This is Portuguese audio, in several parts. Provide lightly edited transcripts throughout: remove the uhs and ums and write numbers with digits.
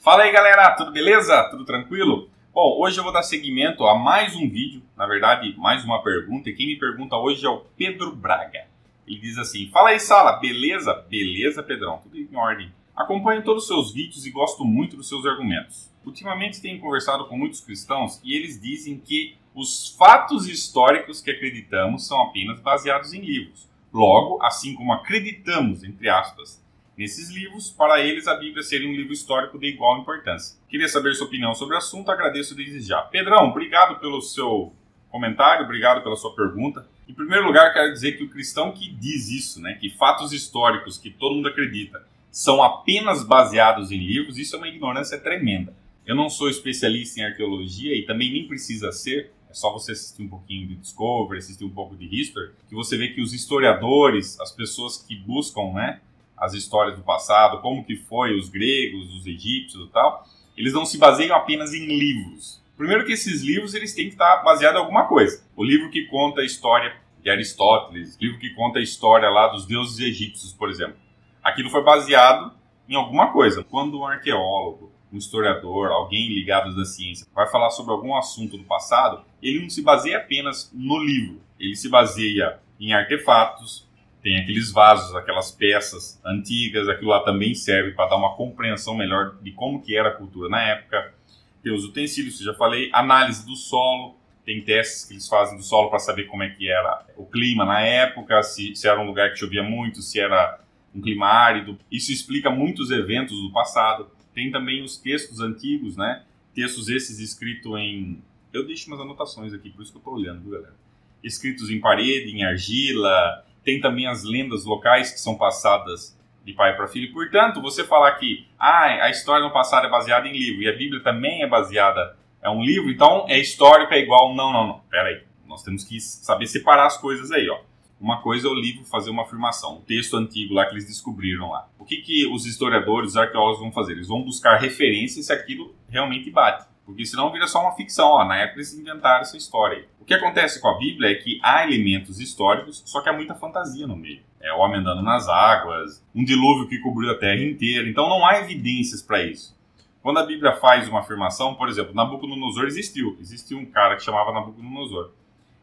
Fala aí galera, tudo beleza? Tudo tranquilo? Bom, hoje eu vou dar seguimento a mais um vídeo, na verdade mais uma pergunta, e quem me pergunta hoje é o Pedro Braga. Ele diz assim: fala aí Sala, beleza? Beleza Pedrão, tudo em ordem. Acompanho todos os seus vídeos e gosto muito dos seus argumentos. Ultimamente tenho conversado com muitos cristãos e eles dizem que os fatos históricos que acreditamos são apenas baseados em livros. Logo, assim como acreditamos, entre aspas, nesses livros, para eles a Bíblia seria um livro histórico de igual importância. Queria saber sua opinião sobre o assunto, agradeço desde já. Pedrão, obrigado pelo seu comentário, obrigado pela sua pergunta. Em primeiro lugar, quero dizer que o cristão que diz isso, que fatos históricos que todo mundo acredita são apenas baseados em livros, isso é uma ignorância tremenda. Eu não sou especialista em arqueologia e também nem precisa ser. É só você assistir um pouquinho de Discovery, assistir um pouco de History, que você vê que os historiadores, as pessoas que buscam, as histórias do passado, como que foi os gregos, os egípcios e tal, eles não se baseiam apenas em livros. Primeiro que esses livros eles têm que estar baseados em alguma coisa. O livro que conta a história de Aristóteles, o livro que conta a história lá dos deuses egípcios, por exemplo. Aquilo foi baseado em alguma coisa. Quando um arqueólogo, um historiador, alguém ligado à ciência, vai falar sobre algum assunto do passado, ele não se baseia apenas no livro. Ele se baseia em artefatos, tem aqueles vasos, aquelas peças antigas, aquilo lá também serve para dar uma compreensão melhor de como que era a cultura na época. Tem os utensílios, que eu já falei, análise do solo, tem testes que eles fazem do solo para saber como é que era o clima na época, se era um lugar que chovia muito, se era um clima árido. Isso explica muitos eventos do passado. Tem também os textos antigos, textos esses escritos em... Eu deixo umas anotações aqui, por isso que eu estou olhando, viu, galera? Escritos em parede, em argila. Tem também as lendas locais que são passadas de pai para filho. Portanto, você falar que a história no passado é baseada em livro e a Bíblia também é baseada em um livro, então é histórico, é igual. Não. Pera aí. Nós temos que saber separar as coisas aí, ó. Uma coisa é o livro fazer uma afirmação, o texto antigo lá que eles descobriram lá. O que os historiadores, os arqueólogos vão fazer? Eles vão buscar referências se aquilo realmente bate. Porque senão vira só uma ficção. Na época eles inventaram essa história aí. O que acontece com a Bíblia é que há elementos históricos, só que há muita fantasia no meio. É o homem andando nas águas, um dilúvio que cobriu a terra inteira. Então não há evidências para isso. Quando a Bíblia faz uma afirmação, por exemplo, Nabucodonosor existiu. Existiu um cara que chamava Nabucodonosor.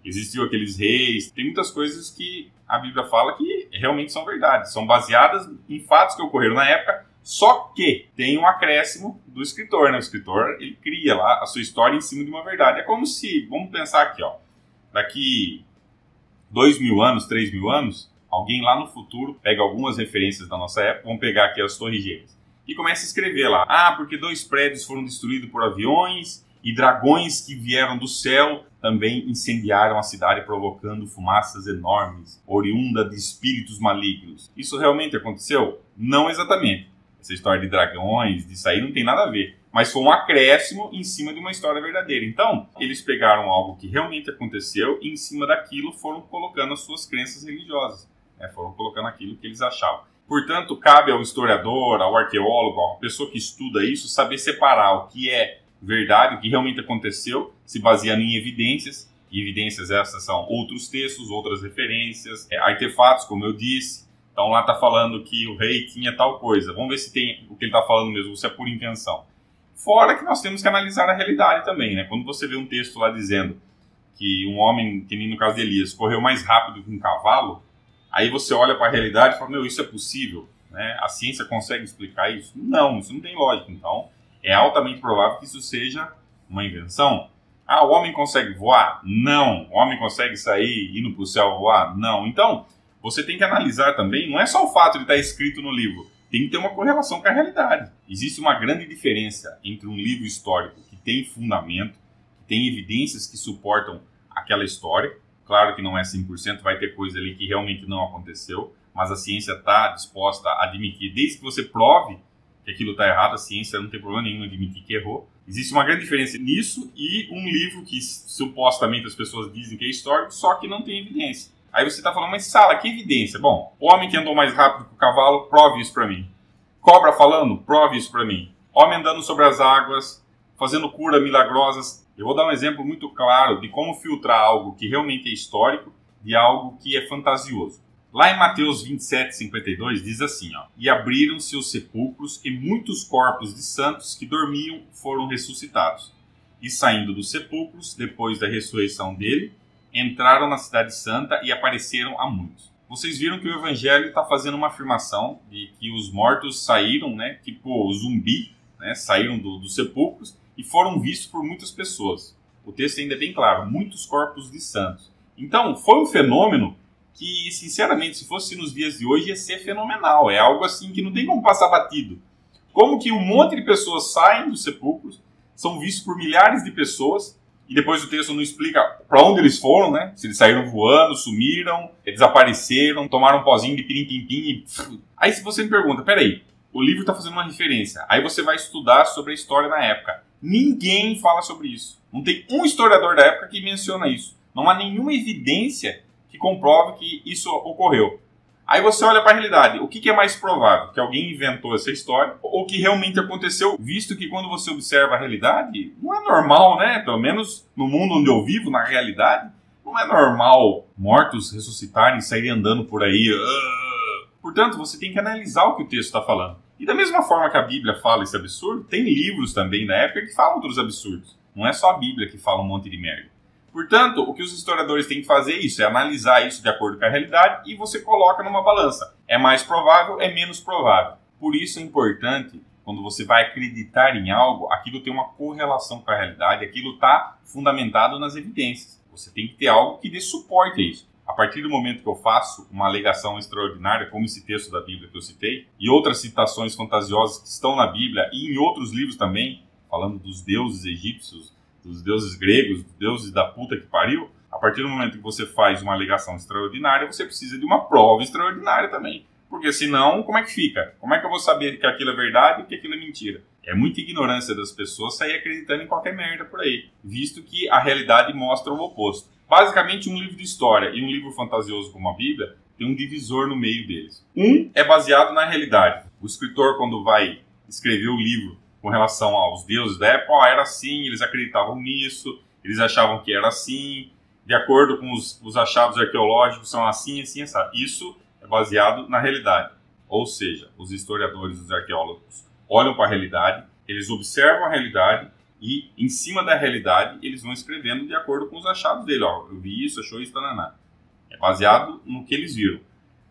Existiu aqueles reis. Tem muitas coisas que a Bíblia fala que realmente são verdade. São baseadas em fatos que ocorreram na época. Só que tem um acréscimo do escritor, O escritor, ele cria lá a sua história em cima de uma verdade. É como se, vamos pensar aqui, daqui 2.000 anos, 3.000 anos, alguém lá no futuro pega algumas referências da nossa época, vamos pegar aqui as Torres Gêmeas, e começa a escrever lá, porque 2 prédios foram destruídos por aviões e dragões que vieram do céu também incendiaram a cidade, provocando fumaças enormes, oriunda de espíritos malignos. Isso realmente aconteceu? Não exatamente. Essa história de dragões, disso aí não tem nada a ver. Mas foi um acréscimo em cima de uma história verdadeira. Então, eles pegaram algo que realmente aconteceu e em cima daquilo foram colocando as suas crenças religiosas. Foram colocando aquilo que eles achavam. Portanto, cabe ao historiador, ao arqueólogo, à pessoa que estuda isso, saber separar o que é verdade, o que realmente aconteceu, se baseando em evidências. E evidências essas são outros textos, outras referências, artefatos, como eu disse. Então lá está falando que o rei tinha tal coisa. Vamos ver se tem o que ele está falando mesmo, se é por intenção. Fora que nós temos que analisar a realidade também, Quando você vê um texto lá dizendo que um homem, que nem no caso de Elias, correu mais rápido que um cavalo, aí você olha para a realidade e fala, isso é possível? A ciência consegue explicar isso? Não, isso não tem lógica. Então é altamente provável que isso seja uma invenção. O homem consegue voar? Não. O homem consegue sair, indo para o céu voar? Não. Então, você tem que analisar também, não é só o fato de estar escrito no livro, tem que ter uma correlação com a realidade. Existe uma grande diferença entre um livro histórico que tem fundamento, que tem evidências que suportam aquela história. Claro que não é 100%, vai ter coisa ali que realmente não aconteceu, mas a ciência está disposta a admitir, desde que você prove que aquilo está errado, a ciência não tem problema nenhum em admitir que errou. Existe uma grande diferença nisso e um livro que supostamente as pessoas dizem que é histórico, só que não tem evidência. Aí você está falando, mas Sala, que evidência? Bom, o homem que andou mais rápido que o cavalo, prove isso para mim. Cobra falando, prove isso para mim. Homem andando sobre as águas, fazendo curas milagrosas. Eu vou dar um exemplo muito claro de como filtrar algo que realmente é histórico de algo que é fantasioso. Lá em Mateus 27:52 diz assim, ó: E abriram-se os sepulcros e muitos corpos de santos que dormiam foram ressuscitados. E saindo dos sepulcros, depois da ressurreição dele, entraram na cidade santa e apareceram a muitos. Vocês viram que o Evangelho está fazendo uma afirmação de que os mortos saíram, né, tipo zumbi, né, saíram dos sepulcros e foram vistos por muitas pessoas. O texto ainda é bem claro, muitos corpos de santos. Então, foi um fenômeno que, sinceramente, se fosse nos dias de hoje, ia ser fenomenal. É algo assim que não tem como passar batido. Como que um monte de pessoas saem dos sepulcros, são vistos por milhares de pessoas, e depois o texto não explica para onde eles foram, né? Se eles saíram voando, sumiram, desapareceram, tomaram um pozinho de pirim-pim-pim e... Aí se você me pergunta, peraí, o livro está fazendo uma referência. Aí você vai estudar sobre a história na época. Ninguém fala sobre isso. Não tem um historiador da época que menciona isso. Não há nenhuma evidência que comprove que isso ocorreu. Aí você olha para a realidade. O que é mais provável? Que alguém inventou essa história ou que realmente aconteceu, visto que quando você observa a realidade, não é normal, né? Pelo menos no mundo onde eu vivo, na realidade, não é normal mortos ressuscitarem e saírem andando por aí. Portanto, você tem que analisar o que o texto está falando. E da mesma forma que a Bíblia fala esse absurdo, tem livros também da época que falam outros absurdos. Não é só a Bíblia que fala um monte de merda. Portanto, o que os historiadores têm que fazer é isso, é analisar isso de acordo com a realidade e você coloca numa balança. É mais provável, é menos provável. Por isso é importante, quando você vai acreditar em algo, aquilo tem uma correlação com a realidade, aquilo está fundamentado nas evidências. Você tem que ter algo que dê suporte a isso. A partir do momento que eu faço uma alegação extraordinária, como esse texto da Bíblia que eu citei, e outras citações fantasiosas que estão na Bíblia e em outros livros também, falando dos deuses egípcios, dos deuses gregos, dos deuses da puta que pariu, a partir do momento que você faz uma alegação extraordinária, você precisa de uma prova extraordinária também. Porque senão, como é que fica? Como é que eu vou saber que aquilo é verdade e que aquilo é mentira? É muita ignorância das pessoas sair acreditando em qualquer merda por aí, visto que a realidade mostra o oposto. Basicamente, um livro de história e um livro fantasioso como a Bíblia tem um divisor no meio deles. Um é baseado na realidade. O escritor, quando vai escrever o livro com relação aos deuses da época, era assim, eles acreditavam nisso, eles achavam que era assim, de acordo com os achados arqueológicos, são assim, assim, assim. Isso é baseado na realidade. Ou seja, os historiadores, os arqueólogos olham para a realidade, eles observam a realidade e, em cima da realidade, eles vão escrevendo de acordo com os achados dele. Ó, eu vi isso, achou isso, tananá. É baseado no que eles viram.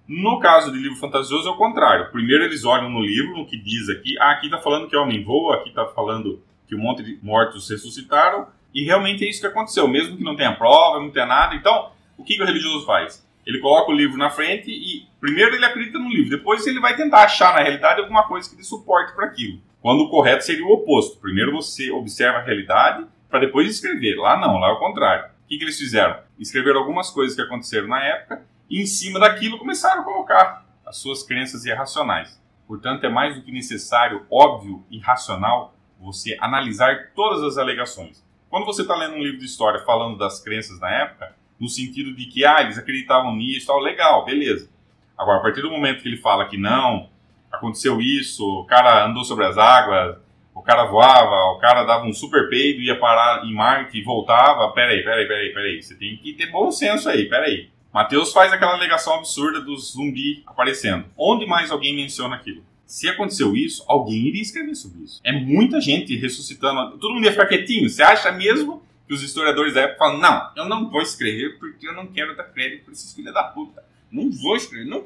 No caso de livro fantasioso é o contrário. Primeiro eles olham no livro, no que diz aqui. Aqui está falando que o homem voa, aqui está falando que um monte de mortos ressuscitaram. E realmente é isso que aconteceu, mesmo que não tenha prova, não tenha nada. Então, o que o religioso faz? Ele coloca o livro na frente e primeiro ele acredita no livro. Depois ele vai tentar achar na realidade alguma coisa que dê suporte para aquilo. Quando o correto seria o oposto. Primeiro você observa a realidade para depois escrever. Lá não, lá é o contrário. O que eles fizeram? Escreveram algumas coisas que aconteceram na época e em cima daquilo começaram a colocar as suas crenças irracionais. Portanto, é mais do que necessário, óbvio e racional, você analisar todas as alegações. Quando você está lendo um livro de história falando das crenças na época, no sentido de que eles acreditavam nisso, tal, legal, beleza. Agora, a partir do momento que ele fala que não, aconteceu isso, o cara andou sobre as águas, o cara voava, o cara dava um super peido, ia parar em Marte e voltava, peraí, você tem que ter bom senso aí, peraí. Mateus faz aquela alegação absurda do zumbi aparecendo. Onde mais alguém menciona aquilo? Se aconteceu isso, alguém iria escrever sobre isso. É muita gente ressuscitando. Todo mundo ia ficar quietinho. Você acha mesmo que os historiadores da época falam, não, eu não vou escrever porque eu não quero dar crédito para esses filhos da puta. Não vou escrever. Não.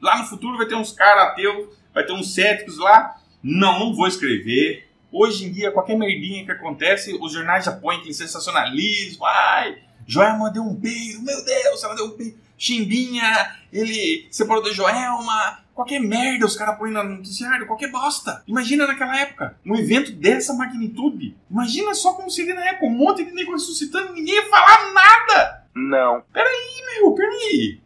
Lá no futuro vai ter uns caras ateus, vai ter uns céticos lá. Não vou escrever. Hoje em dia, qualquer merdinha que acontece, os jornais já põem aquele sensacionalismo. Ai, Joelma deu um peido, meu Deus, ela deu um peido. Chimbinha, ele separou da Joelma. Qualquer merda os caras põem no noticiário, qualquer bosta. Imagina naquela época, um evento dessa magnitude. Imagina só como seria na época, um monte de nego ressuscitando, ninguém ia falar nada. Não. Peraí.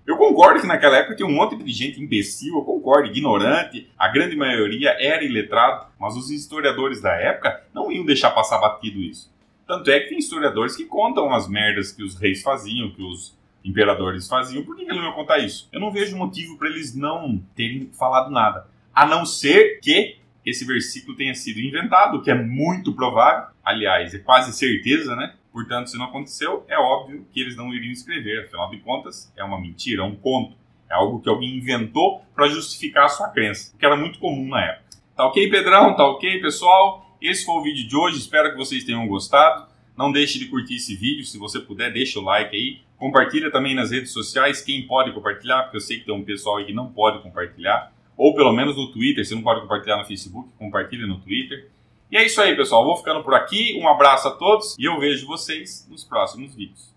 Eu concordo que naquela época tinha um monte de gente imbecil, eu concordo, ignorante, a grande maioria era iletrado, mas os historiadores da época não iam deixar passar batido isso. Tanto é que tem historiadores que contam as merdas que os reis faziam, que os imperadores faziam. Por que eles não iam contar isso? Eu não vejo motivo para eles não terem falado nada. A não ser que que esse versículo tenha sido inventado, o que é muito provável, aliás, é quase certeza, né? Portanto, se não aconteceu, é óbvio que eles não iriam escrever, afinal de contas, é uma mentira, é um conto, é algo que alguém inventou para justificar a sua crença, o que era muito comum na época. Tá ok, Pedrão? Tá ok, pessoal? Esse foi o vídeo de hoje, espero que vocês tenham gostado. Não deixe de curtir esse vídeo, se você puder, deixa o like aí. Compartilha também nas redes sociais, quem pode compartilhar, porque eu sei que tem um pessoal aí que não pode compartilhar. Ou pelo menos no Twitter, se não pode compartilhar no Facebook, compartilha no Twitter. E é isso aí, pessoal. Vou ficando por aqui. Um abraço a todos e eu vejo vocês nos próximos vídeos.